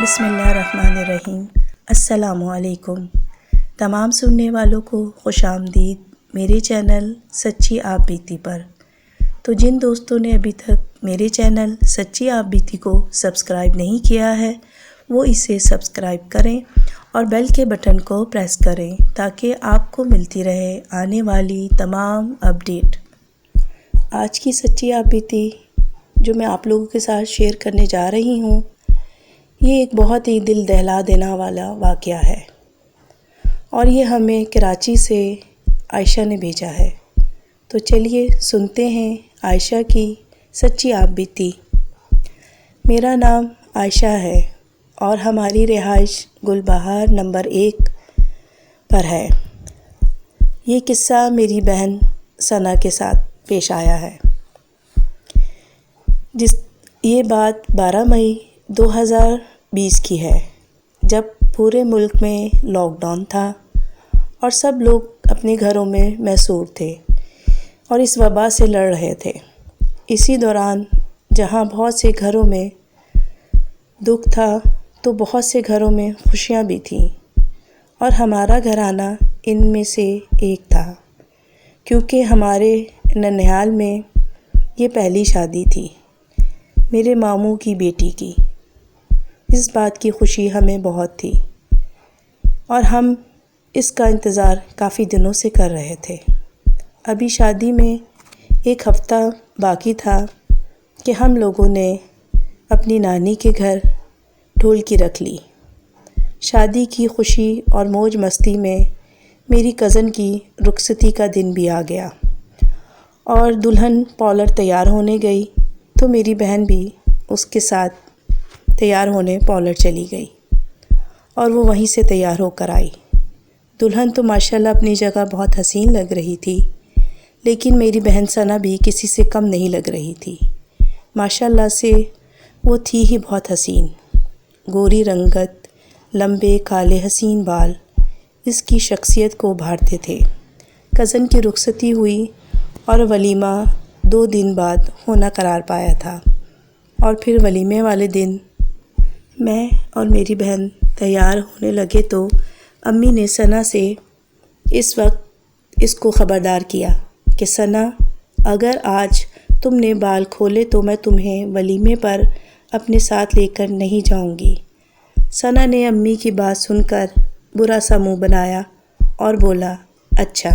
بسم اللہ الرحمن الرحیم۔ السلام علیکم تمام سننے والوں کو خوش آمدید میرے چینل سچی آپ بیتی پر۔ تو جن دوستوں نے ابھی تک میرے چینل سچی آپ بیتی کو سبسکرائب نہیں کیا ہے وہ اسے سبسکرائب کریں اور بیل کے بٹن کو پریس کریں تاکہ آپ کو ملتی رہے آنے والی تمام اپڈیٹ۔ آج کی سچی آپ بیتی جو میں آپ لوگوں کے ساتھ شیئر کرنے جا رہی ہوں، یہ ایک بہت ہی دل دہلا دینے والا واقعہ ہے اور یہ ہمیں کراچی سے عائشہ نے بھیجا ہے۔ تو چلیے سنتے ہیں عائشہ کی سچی آپ بیتی۔ میرا نام عائشہ ہے اور ہماری رہائش گل بہار نمبر 1 پر ہے۔ یہ قصہ میری بہن ثنا کے ساتھ پیش آیا ہے۔ یہ بات 12 مئی 2020 کی ہے، جب پورے ملک میں لاک ڈاؤن تھا اور سب لوگ اپنے گھروں میں محصور تھے اور اس وبا سے لڑ رہے تھے۔ اسی دوران جہاں بہت سے گھروں میں دکھ تھا تو بہت سے گھروں میں خوشیاں بھی تھیں، اور ہمارا گھرانہ ان میں سے ایک تھا، کیونکہ ہمارے ننیال میں یہ پہلی شادی تھی میرے ماموں کی بیٹی کی۔ اس بات کی خوشی ہمیں بہت تھی اور ہم اس کا انتظار کافی دنوں سے کر رہے تھے۔ ابھی شادی میں 1 ہفتہ باقی تھا کہ ہم لوگوں نے اپنی نانی کے گھر ڈھولکی رکھ لی۔ شادی کی خوشی اور موج مستی میں میری کزن کی رخصتی کا دن بھی آ گیا اور دلہن پارلر تیار ہونے گئی تو میری بہن بھی اس کے ساتھ تیار ہونے پارلر چلی گئی اور وہ وہیں سے تیار ہو کر آئی۔ دلہن تو ماشاءاللہ اپنی جگہ بہت حسین لگ رہی تھی، لیکن میری بہن ثنا بھی کسی سے کم نہیں لگ رہی تھی۔ ماشاءاللہ سے وہ تھی ہی بہت حسین، گوری رنگت، لمبے کالے حسین بال اس کی شخصیت کو ابھارتے تھے۔ کزن کی رخصتی ہوئی اور ولیمہ 2 دن بعد ہونا قرار پایا تھا، اور پھر ولیمے والے دن میں اور میری بہن تیار ہونے لگے تو امی نے ثنا سے اس وقت اس کو خبردار کیا کہ ثنا، اگر آج تم نے بال کھولے تو میں تمہیں ولیمے پر اپنے ساتھ لے کر نہیں جاؤں گی۔ ثنا نے امی کی بات سن کر برا سا منہ بنایا اور بولا اچھا۔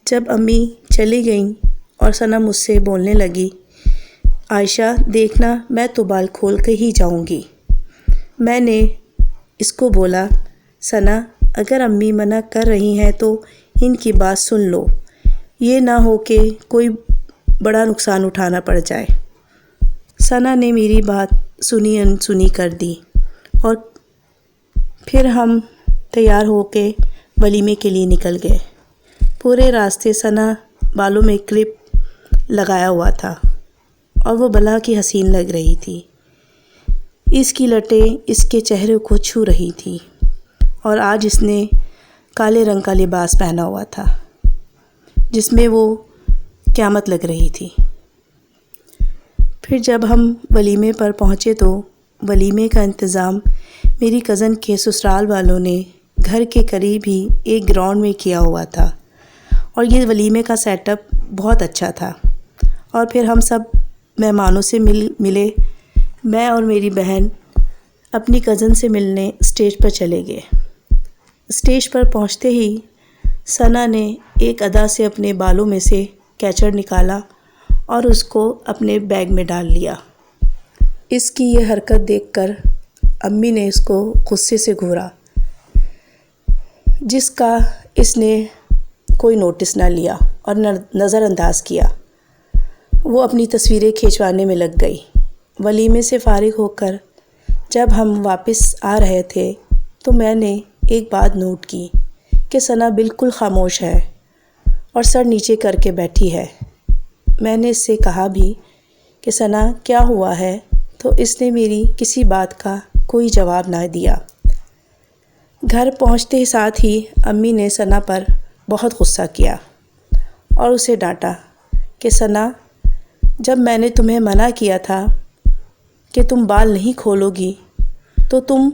جب امی چلی گئیں اور ثنا مجھ سے بولنے لگی، عائشہ دیکھنا میں تو بال کھول کے ہی جاؤں گی، میں نے اس کو بولا ثنا اگر امی منع کر رہی ہیں تو ان کی بات سن لو، یہ نہ ہو کہ کوئی بڑا نقصان اٹھانا پڑ جائے۔ ثنا نے میری بات سنی انسنی کر دی اور پھر ہم تیار ہو کے ولیمے کے لیے نکل گئے۔ پورے راستے ثنا بالوں میں کلپ لگایا ہوا تھا اور وہ بلا کی حسین لگ رہی تھی۔ اس کی لٹیں اس کے چہرے کو چھو رہی تھی اور آج اس نے کالے رنگ کا لباس پہنا ہوا تھا جس میں وہ قیامت لگ رہی تھی۔ پھر جب ہم ولیمے پر پہنچے تو ولیمے کا انتظام میری کزن کے سسرال والوں نے گھر کے قریب ہی ایک گراؤنڈ میں کیا ہوا تھا، اور یہ ولیمے کا سیٹ اپ بہت اچھا تھا۔ اور پھر ہم سب مہمانوں سے ملے، میں اور میری بہن اپنی کزن سے ملنے اسٹیج پر چلے گئے۔ اسٹیج پر پہنچتے ہی ثنا نے ایک ادا سے اپنے بالوں میں سے کیچڑ نکالا اور اس کو اپنے بیگ میں ڈال لیا۔ اس کی یہ حرکت دیکھ کر امی نے اس کو غصے سے گھورا، جس کا اس نے کوئی نوٹس نہ لیا اور نظر انداز کیا۔ وہ اپنی تصویریں کھینچوانے میں لگ گئی۔ ولیمے سے فارغ ہو کر جب ہم واپس آ رہے تھے تو میں نے ایک بات نوٹ کی کہ ثنا بالکل خاموش ہے اور سر نیچے کر کے بیٹھی ہے۔ میں نے اس سے کہا بھی کہ ثنا کیا ہوا ہے، تو اس نے میری کسی بات کا کوئی جواب نہ دیا۔ گھر پہنچتے ساتھ ہی امی نے ثنا پر بہت غصہ کیا اور اسے ڈانٹا کہ ثنا، جب میں نے تمہیں منع کیا تھا کہ کہ تم بال نہیں کھولو گی تو تم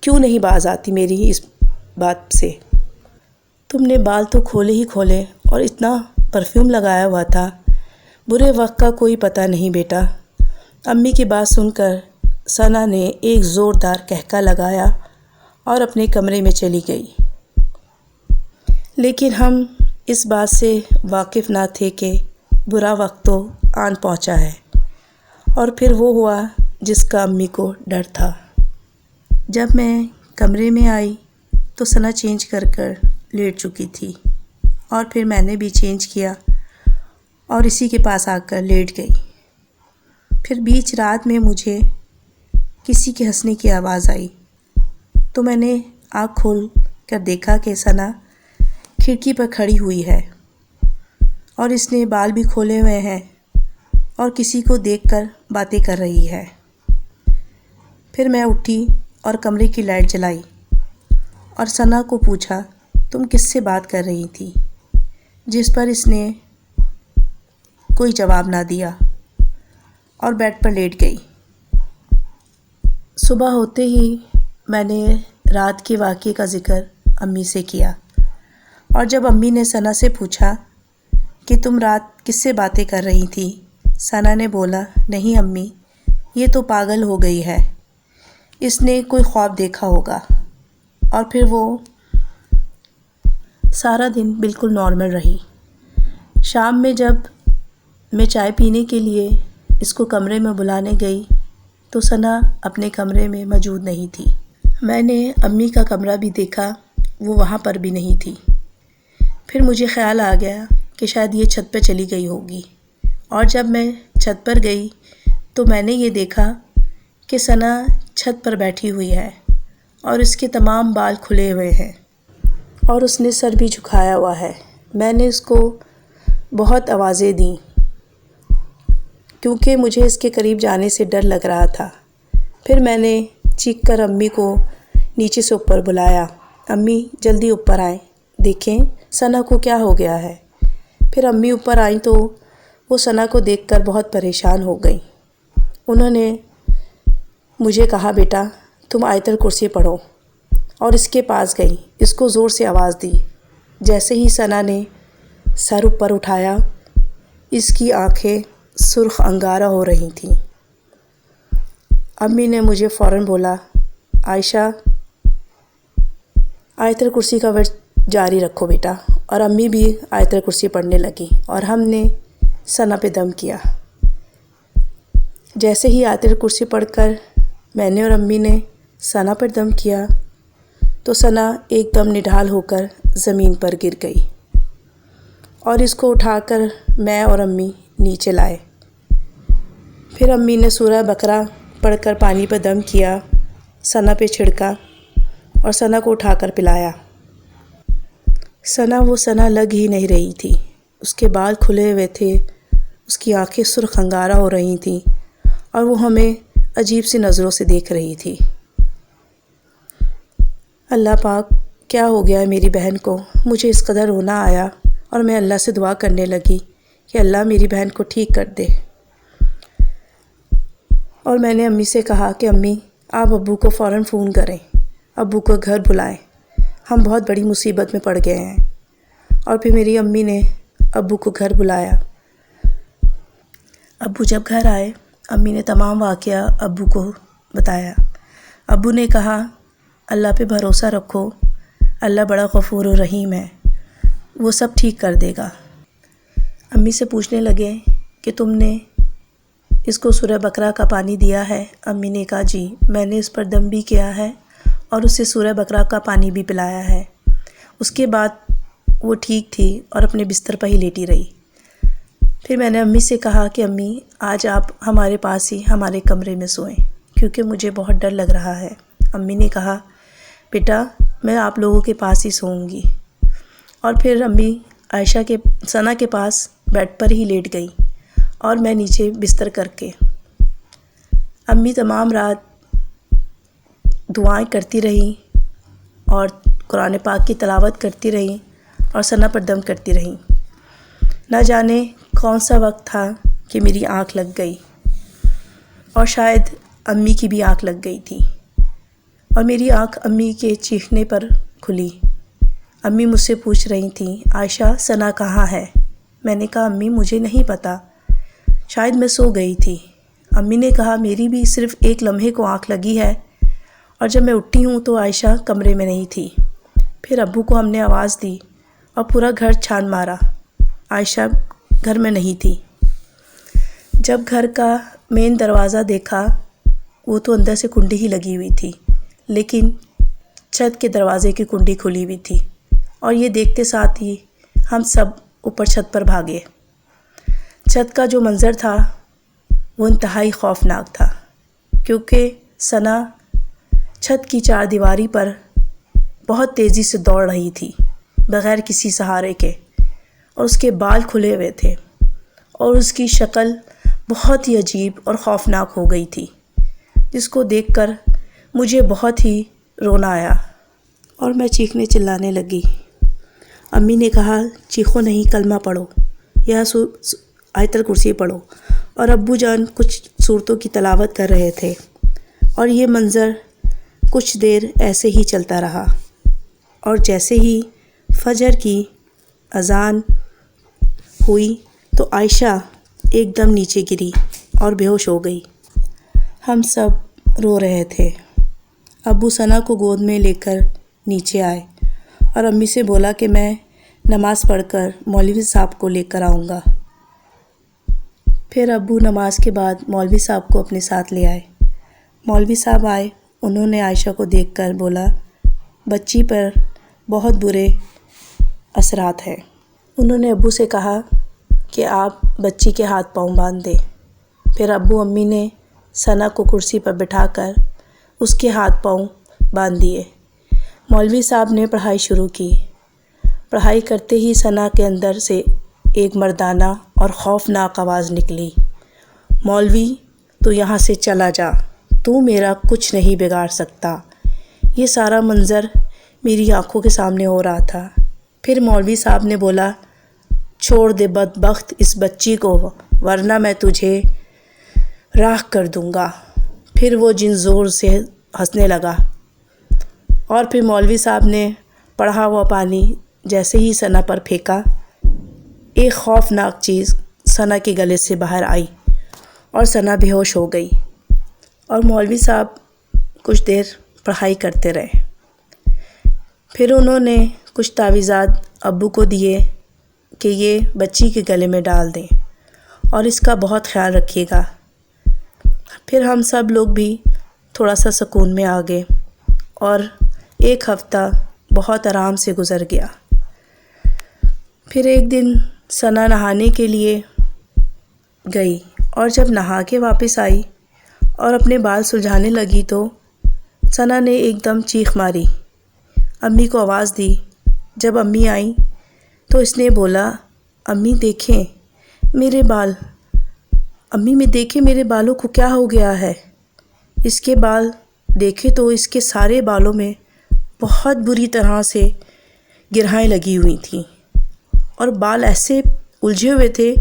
کیوں نہیں باز آتی میری اس بات سے؟ تم نے بال تو کھولے ہی کھولے اور اتنا پرفیوم لگایا ہوا تھا، برے وقت کا کوئی پتہ نہیں بیٹا۔ امی کی بات سن کر ثنا نے ایک زوردار کہکا لگایا اور اپنے کمرے میں چلی گئی۔ لیکن ہم اس بات سے واقف نہ تھے کہ برا وقت تو آن پہنچا ہے، اور پھر وہ ہوا جس کا امی کو ڈر تھا۔ جب میں کمرے میں آئی تو ثنا چینج کر لیٹ چکی تھی، اور پھر میں نے بھی چینج کیا اور اسی کے پاس آ کر لیٹ گئی۔ پھر بیچ رات میں مجھے کسی کے ہنسنے کی آواز آئی تو میں نے آنکھ کھول کر دیکھا کہ ثنا کھڑکی پر کھڑی ہوئی ہے اور اس نے بال بھی کھولے ہوئے ہیں اور کسی کو دیکھ کر باتیں کر رہی ہے۔ پھر میں اٹھی اور کمرے کی لائٹ جلائی اور ثنا کو پوچھا تم کس سے بات کر رہی تھی، جس پر اس نے کوئی جواب نہ دیا اور بیڈ پر لیٹ گئی۔ صبح ہوتے ہی میں نے رات کے واقعے کا ذکر امی سے کیا، اور جب امی نے ثنا سے پوچھا کہ تم رات کس سے باتیں کر رہی تھی، ثنا نے بولا نہیں امی، یہ تو پاگل ہو گئی ہے، اس نے کوئی خواب دیکھا ہوگا۔ اور پھر وہ سارا دن بالکل نارمل رہی۔ شام میں جب میں چائے پینے کے لیے اس کو کمرے میں بلانے گئی تو ثنا اپنے کمرے میں موجود نہیں تھی۔ میں نے امی کا کمرہ بھی دیکھا، وہ وہاں پر بھی نہیں تھی۔ پھر مجھے خیال آ گیا کہ شاید یہ چھت پہ چلی گئی ہوگی، اور جب میں چھت پر گئی تو میں نے یہ دیکھا کہ ثنا چھت پر بیٹھی ہوئی ہے اور اس کے تمام بال کھلے ہوئے ہیں اور اس نے سر بھی جھکایا ہوا ہے۔ میں نے اس کو بہت آوازیں دیں کیونکہ مجھے اس کے قریب جانے سے ڈر لگ رہا تھا۔ پھر میں نے چیخ کر امی کو نیچے سے اوپر بلایا، امی جلدی اوپر آئیں، دیکھیں ثنا کو کیا ہو گیا ہے۔ پھر امی اوپر آئیں تو وہ ثنا کو دیکھ کر بہت پریشان ہو گئیں۔ انہوں نے مجھے کہا بیٹا تم آیت الکرسی پڑھو، اور اس کے پاس گئی، اس کو زور سے آواز دی۔ جیسے ہی ثنا نے سر اوپر اٹھایا اس کی آنکھیں سرخ انگارہ ہو رہی تھیں۔ امی نے مجھے فوراً بولا عائشہ آیت الکرسی کا ورد جاری رکھو بیٹا، اور امی بھی آیت الکرسی پڑھنے لگی اور ہم نے ثنا پہ دم کیا۔ جیسے ہی آیت الکرسی پڑھ کر میں نے اور امی نے ثنا پر دم کیا تو ثنا ایک دم نڈھال ہو کر زمین پر گر گئی، اور اس کو اٹھا کر میں اور امی نیچے لائے۔ پھر امی نے سورہ بقرہ پڑھ کر پانی پر دم کیا، ثنا پہ چھڑکا اور ثنا کو اٹھا کر پلایا۔ ثنا وہ ثنا لگ ہی نہیں رہی تھی، اس کے بال کھلے ہوئے تھے، اس کی آنکھیں سرخ انگارہ ہو رہی تھیں اور وہ ہمیں عجیب سی نظروں سے دیکھ رہی تھی۔ اللہ پاک کیا ہو گیا ہے میری بہن کو، مجھے اس قدر رونا آیا اور میں اللہ سے دعا کرنے لگی کہ اللہ میری بہن کو ٹھیک کر دے۔ اور میں نے امی سے کہا کہ امی آپ ابو کو فوراً فون کریں، ابو کو گھر بلائیں، ہم بہت بڑی مصیبت میں پڑ گئے ہیں۔ اور پھر میری امی نے ابو کو گھر بلایا۔ ابو جب گھر آئے امی نے تمام واقعہ ابو کو بتایا۔ ابو نے کہا اللہ پہ بھروسہ رکھو، اللہ بڑا غفور و رحیم ہے، وہ سب ٹھیک کر دے گا۔ امی سے پوچھنے لگے کہ تم نے اس کو سورہ بقرہ کا پانی دیا ہے؟ امی نے کہا جی، میں نے اس پر دم بھی کیا ہے اور اسے سورہ بقرہ کا پانی بھی پلایا ہے۔ اس کے بعد وہ ٹھیک تھی اور اپنے بستر پر ہی لیٹی رہی۔ پھر میں نے امی سے کہا کہ امی آج آپ ہمارے پاس ہی ہمارے کمرے میں سوئیں کیونکہ مجھے بہت ڈر لگ رہا ہے۔ امی نے کہا بیٹا میں آپ لوگوں کے پاس ہی سوؤں گی۔ اور پھر امی عائشہ کے ثنا کے پاس بیڈ پر ہی لیٹ گئی اور میں نیچے بستر کر کے۔ امی تمام رات دعائیں کرتی رہیں اور قرآن پاک کی تلاوت کرتی رہیں اور ثنا پر دم کرتی رہیں۔ نہ جانے کون سا وقت تھا کہ میری آنکھ لگ گئی اور شاید امی کی بھی آنکھ لگ گئی تھی، اور میری آنکھ امی کے چیخنے پر کھلی۔ امی مجھ سے پوچھ رہی تھیں، عائشہ ثنا کہاں ہے؟ میں نے کہا امی مجھے نہیں پتہ، شاید میں سو گئی تھی۔ امی نے کہا میری بھی صرف ایک لمحے کو آنکھ لگی ہے، اور جب میں اٹھی ہوں تو عائشہ کمرے میں نہیں تھی۔ پھر ابو کو ہم نے آواز دی اور پورا گھر چھان مارا، عائشہ گھر میں نہیں تھی۔ جب گھر کا مین دروازہ دیکھا وہ تو اندر سے کنڈی ہی لگی ہوئی تھی، لیکن چھت کے دروازے کی کنڈی کھلی ہوئی تھی، اور یہ دیکھتے ساتھ ہی ہم سب اوپر چھت پر بھاگے۔ چھت کا جو منظر تھا وہ انتہائی خوفناک تھا، کیونکہ ثنا چھت کی چار دیواری پر بہت تیزی سے دوڑ رہی تھی بغیر کسی سہارے کے، اور اس کے بال کھلے ہوئے تھے، اور اس کی شکل بہت ہی عجیب اور خوفناک ہو گئی تھی، جس کو دیکھ کر مجھے بہت ہی رونا آیا اور میں چیخنے چلانے لگی۔ امی نے کہا چیخو نہیں، کلمہ پڑھو یا آیت الکرسی پڑھو، اور ابو جان کچھ صورتوں کی تلاوت کر رہے تھے، اور یہ منظر کچھ دیر ایسے ہی چلتا رہا، اور جیسے ہی فجر کی اذان ہوئی تو عائشہ ایک دم نیچے گری اور بے ہوش ہو گئی۔ ہم سب رو رہے تھے۔ ابو ثنا کو گود میں لے کر نیچے آئے اور امی سے بولا کہ میں نماز پڑھ کر مولوی صاحب کو لے کر آؤں گا۔ پھر ابو نماز کے بعد مولوی صاحب کو اپنے ساتھ لے آئے۔ مولوی صاحب آئے، انہوں نے عائشہ کو دیکھ کر بولا بچی پر بہت برے اثرات ہیں۔ انہوں نے ابو سے کہا کہ آپ بچی کے ہاتھ پاؤں باندھ دیں۔ پھر ابو امی نے ثنا کو کرسی پر بٹھا کر اس کے ہاتھ پاؤں باندھ دیے۔ مولوی صاحب نے پڑھائی شروع کی۔ پڑھائی کرتے ہی ثنا کے اندر سے ایک مردانہ اور خوفناک آواز نکلی، مولوی تو یہاں سے چلا جا، تو میرا کچھ نہیں بگاڑ سکتا۔ یہ سارا منظر میری آنکھوں کے سامنے ہو رہا تھا۔ پھر مولوی صاحب نے بولا چھوڑ دے بدبخت اس بچی کو، ورنہ میں تجھے راکھ کر دوں گا۔ پھر وہ جن زور سے ہنسنے لگا، اور پھر مولوی صاحب نے پڑھا ہوا پانی جیسے ہی ثنا پر پھینکا، ایک خوفناک چیز ثنا کے گلے سے باہر آئی اور ثنا بے ہوش ہو گئی، اور مولوی صاحب کچھ دیر پڑھائی کرتے رہے۔ پھر انہوں نے کچھ تعویذات ابو کو دیے کہ یہ بچی کے گلے میں ڈال دیں اور اس کا بہت خیال رکھیے گا۔ پھر ہم سب لوگ بھی تھوڑا سا سکون میں آ گئے، اور ایک ہفتہ بہت آرام سے گزر گیا۔ پھر ایک دن ثنا نہانے کے لیے گئی، اور جب نہا کے واپس آئی اور اپنے بال سلجھانے لگی تو ثنا نے ایک دم چیخ ماری، امی کو آواز دی۔ جب امی آئیں تو اس نے بولا امی دیکھیں میرے بال، امی میں دیکھیں میرے بالوں کو کیا ہو گیا ہے۔ اس کے بال دیکھے تو اس کے سارے بالوں میں بہت بری طرح سے گرہیں لگی ہوئی تھیں، اور بال ایسے الجھے ہوئے تھے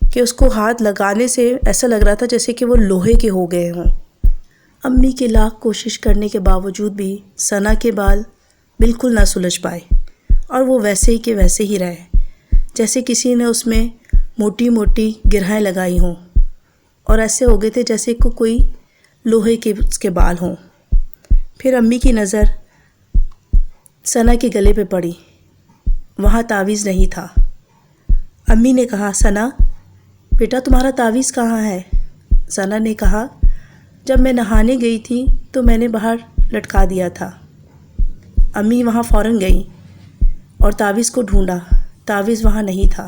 کہ اس کو ہاتھ لگانے سے ایسا لگ رہا تھا جیسے کہ وہ لوہے کے ہو گئے ہوں۔ امی کے لاکھ کوشش کرنے کے باوجود بھی ثنا کے بال بالکل نہ سلجھ پائے، اور وہ ویسے ہی کے ویسے ہی رہے، جیسے کسی نے اس میں موٹی موٹی گرہیں لگائی ہوں، اور ایسے ہو گئے تھے جیسے کہ کوئی لوہے کے اس کے بال ہوں۔ پھر امی کی نظر ثنا کے گلے پہ پڑی، وہاں تعویذ نہیں تھا۔ امی نے کہا ثنا بیٹا تمہارا تعویذ کہاں ہے؟ ثنا نے کہا جب میں نہانے گئی تھی تو میں نے باہر لٹکا دیا تھا۔ امی وہاں فوراً گئی اور تعویذ کو ڈھونڈا، تعویذ وہاں نہیں تھا۔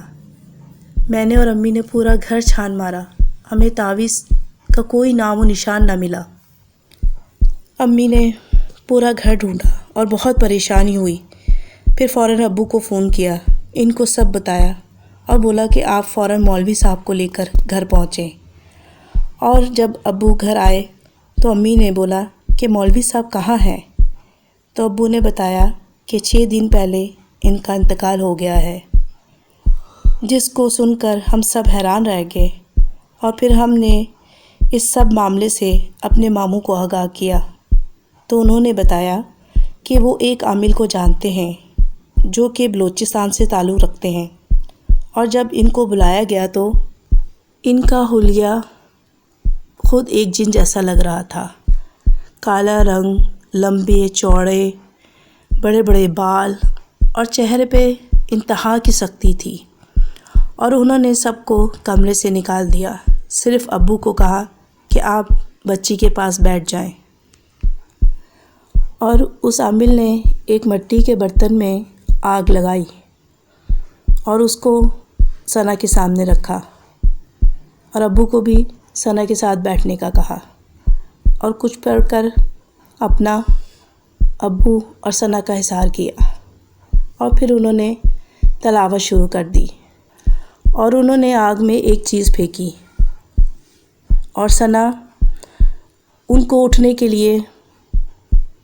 میں نے اور امی نے پورا گھر چھان مارا، ہمیں تعویذ کا کوئی نام و نشان نہ ملا۔ امی نے پورا گھر ڈھونڈا اور بہت پریشانی ہوئی۔ پھر فوراً ابو کو فون کیا، ان کو سب بتایا، اور بولا کہ آپ فوراً مولوی صاحب کو لے کر گھر پہنچیں۔ اور جب ابو گھر آئے تو امی نے بولا کہ مولوی صاحب کہاں ہیں؟ تو ابو نے بتایا کہ 6 دن پہلے ان کا انتقال ہو گیا ہے، جس کو سن کر ہم سب حیران رہ گئے، اور پھر ہم نے اس سب معاملے سے اپنے ماموں کو آگاہ کیا تو انہوں نے بتایا کہ وہ ایک عامل کو جانتے ہیں جو کہ بلوچستان سے تعلق رکھتے ہیں، اور جب ان کو بلایا گیا تو ان کا حلیہ خود ایک جن جیسا لگ رہا تھا۔ کالا رنگ، لمبے چوڑے بڑے بڑے بال اور چہرے پہ انتہا کی سختی تھی، اور انہوں نے سب کو کمرے سے نکال دیا، صرف ابو کو کہا کہ آپ بچی کے پاس بیٹھ جائیں۔ اور اس عامل نے ایک مٹی کے برتن میں آگ لگائی اور اس کو ثنا کے سامنے رکھا، اور ابو کو بھی ثنا کے ساتھ بیٹھنے کا کہا، اور کچھ پڑھ کر اپنا ابو اور ثنا کا اظہار کیا، اور پھر انہوں نے تلاوت شروع کر دی، اور انہوں نے آگ میں ایک چیز پھینکی، اور ثنا ان کو اٹھنے کے لیے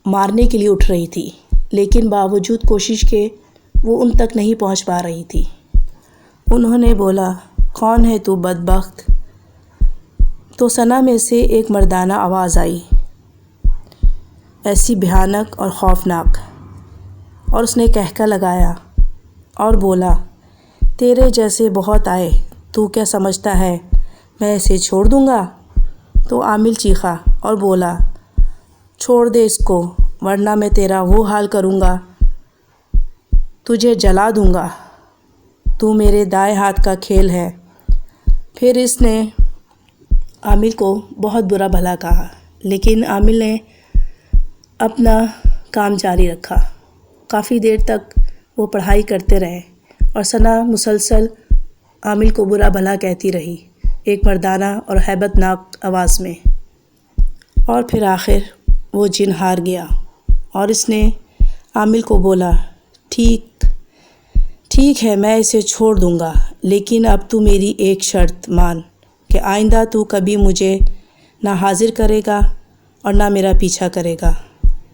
مارنے کے لیے اٹھ رہی تھی، لیکن باوجود کوشش کے وہ ان تک نہیں پہنچ پا رہی تھی۔ انہوں نے بولا، کون ہے تو بدبخت؟ تو ثنا میں سے ایک مردانہ آواز آئی، ایسی بھیانک اور خوفناک، اور اس نے کہکا لگایا اور بولا، تیرے جیسے بہت آئے، تو کیا سمجھتا ہے میں اسے چھوڑ دوں گا؟ تو عامل چیخا اور بولا، چھوڑ دے اس کو، ورنہ میں تیرا وہ حال کروں گا، تجھے جلا دوں گا، تو میرے دائیں ہاتھ کا کھیل ہے۔ پھر اس نے عامل کو بہت برا بھلا کہا، لیکن عامل نے اپنا کام جاری رکھا۔ کافی دیر تک وہ پڑھائی کرتے رہے، اور ثنا مسلسل عامل کو برا بھلا کہتی رہی، ایک مردانہ اور ہیبت ناک آواز میں، اور پھر آخر وہ جن ہار گیا، اور اس نے عامل کو بولا، ٹھیک ہے، میں اسے چھوڑ دوں گا، لیکن اب تو میری ایک شرط مان کہ آئندہ تو کبھی مجھے نہ حاضر کرے گا اور نہ میرا پیچھا کرے گا۔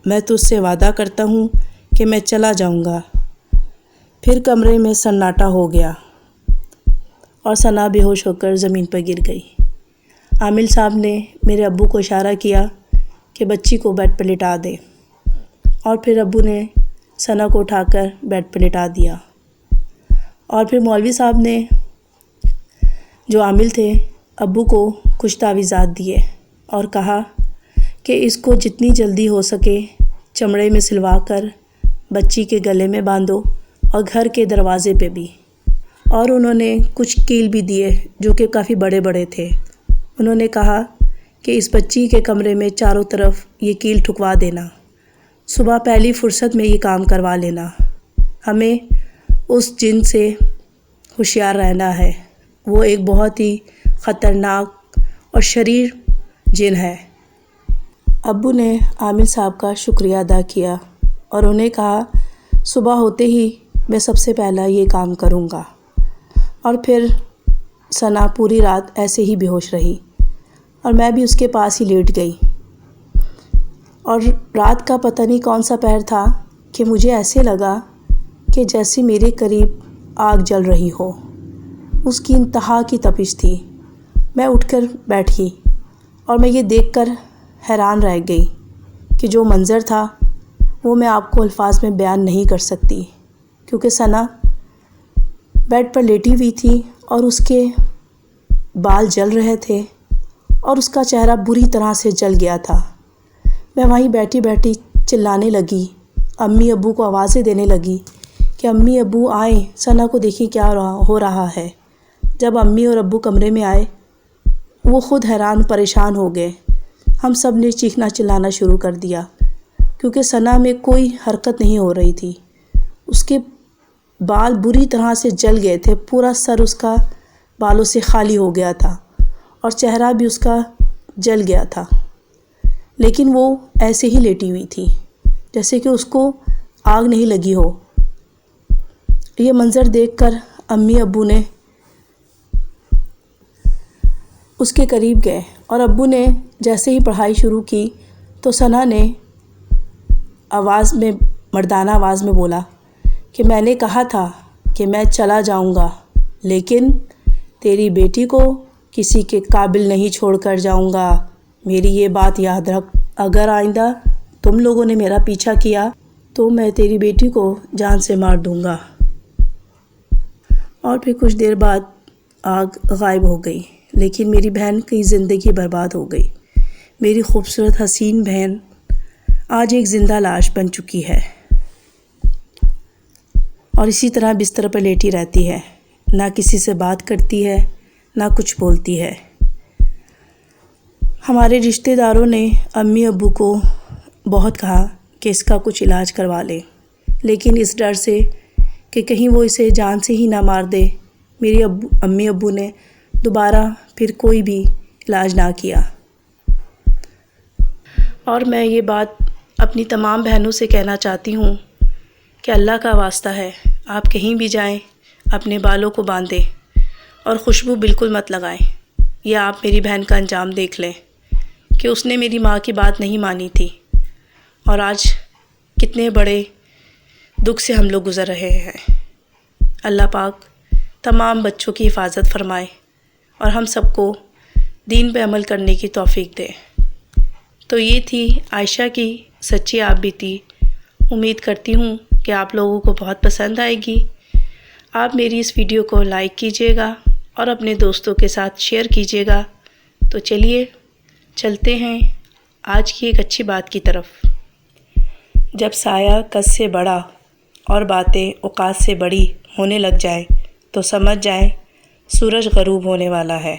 میں تجھ سے وعدہ کرتا ہوں کہ میں چلا جاؤں گا۔ پھر کمرے میں سناٹا ہو گیا، اور ثنا بے ہوش ہو کر زمین پر گر گئی۔ عامل صاحب نے میرے ابو کو اشارہ کیا کہ بچی کو بیڈ پر لٹا دے، اور پھر ابو نے ثنا کو اٹھا کر بیڈ پر لٹا دیا، اور پھر مولوی صاحب نے جو عامل تھے ابو کو کچھ تعویذات دیے اور کہا کہ اس کو جتنی جلدی ہو سکے چمڑے میں سلوا کر بچی کے گلے میں باندھو، اور گھر کے دروازے پہ بھی، اور انہوں نے کچھ کیل بھی دیے جو کہ کافی بڑے بڑے تھے۔ انہوں نے کہا کہ اس بچی کے کمرے میں چاروں طرف یہ کیل ٹھکوا دینا، صبح پہلی فرصت میں یہ کام کروا لینا، ہمیں اس جن سے ہوشیار رہنا ہے، وہ ایک بہت ہی خطرناک اور شریر جن ہے۔ ابو نے عامل صاحب کا شکریہ ادا کیا اور انہیں کہا، صبح ہوتے ہی میں سب سے پہلا یہ کام کروں گا، اور پھر ثنا پوری رات ایسے ہی بے ہوش رہی، اور میں بھی اس کے پاس ہی لیٹ گئی، اور رات کا پتہ نہیں کون سا پہر تھا کہ مجھے ایسے لگا کہ جیسے میرے قریب آگ جل رہی ہو، اس کی انتہا کی تپش تھی۔ میں اٹھ کر بیٹھی، اور میں یہ دیکھ کر حیران رہ گئی کہ جو منظر تھا وہ میں آپ کو الفاظ میں بیان نہیں کر سکتی، کیونکہ ثنا بیڈ پر لیٹی ہوئی تھی اور اس کے بال جل رہے تھے اور اس کا چہرہ بری طرح سے جل گیا تھا۔ میں وہیں بیٹھی بیٹھی چلانے لگی، امی ابو کو آوازیں دینے لگی کہ امی ابو آئیں، ثنا کو دیکھیں کیا ہو رہا ہے۔ جب امی اور ابو کمرے میں آئے وہ خود حیران پریشان ہو گئے۔ ہم سب نے چیخنا چلانا شروع کر دیا، کیونکہ ثنا میں کوئی حرکت نہیں ہو رہی تھی، اس کے بال بری طرح سے جل گئے تھے، پورا سر اس کا بالوں سے خالی ہو گیا تھا اور چہرہ بھی اس کا جل گیا تھا، لیکن وہ ایسے ہی لیٹی ہوئی تھی جیسے کہ اس کو آگ نہیں لگی ہو۔ یہ منظر دیکھ کر امی ابو نے اس کے قریب گئے، اور ابو نے جیسے ہی پڑھائی شروع کی تو ثنا نے مردانہ آواز میں بولا کہ میں نے کہا تھا کہ میں چلا جاؤں گا، لیکن تیری بیٹی کو کسی کے قابل نہیں چھوڑ کر جاؤں گا۔ میری یہ بات یاد رکھ، اگر آئندہ تم لوگوں نے میرا پیچھا کیا تو میں تیری بیٹی کو جان سے مار دوں گا۔ اور پھر کچھ دیر بعد آگ غائب ہو گئی، لیکن میری بہن کی زندگی برباد ہو گئی۔ میری خوبصورت حسین بہن آج ایک زندہ لاش بن چکی ہے اور اسی طرح بستر پر لیٹی رہتی ہے، نہ کسی سے بات کرتی ہے، نہ کچھ بولتی ہے۔ ہمارے رشتہ داروں نے امی ابو کو بہت کہا کہ اس کا کچھ علاج کروا لیں، لیکن اس ڈر سے کہ کہیں وہ اسے جان سے ہی نہ مار دے، میری امی ابو نے دوبارہ پھر کوئی بھی علاج نہ کیا۔ اور میں یہ بات اپنی تمام بہنوں سے کہنا چاہتی ہوں کہ اللہ کا واسطہ ہے، آپ کہیں بھی جائیں اپنے بالوں کو باندھیں اور خوشبو بالکل مت لگائیں۔ یہ آپ میری بہن کا انجام دیکھ لیں کہ اس نے میری ماں کی بات نہیں مانی تھی، اور آج کتنے بڑے دکھ سے ہم لوگ گزر رہے ہیں۔ اللہ پاک تمام بچوں کی حفاظت فرمائے اور ہم سب کو دین پہ عمل کرنے کی توفیق دے۔ تو یہ تھی عائشہ کی سچی آپ بیتی۔ امید کرتی ہوں کہ آپ لوگوں کو بہت پسند آئے گی۔ آپ میری اس ویڈیو کو لائک کیجیے گا اور اپنے دوستوں کے ساتھ شیئر کیجیے گا۔ تو چلیے چلتے ہیں آج کی ایک اچھی بات کی طرف۔ جب سایہ قد سے بڑا اور باتیں اوقات سے بڑی ہونے لگ جائیں تو سمجھ جائیں سورج غروب ہونے والا ہے۔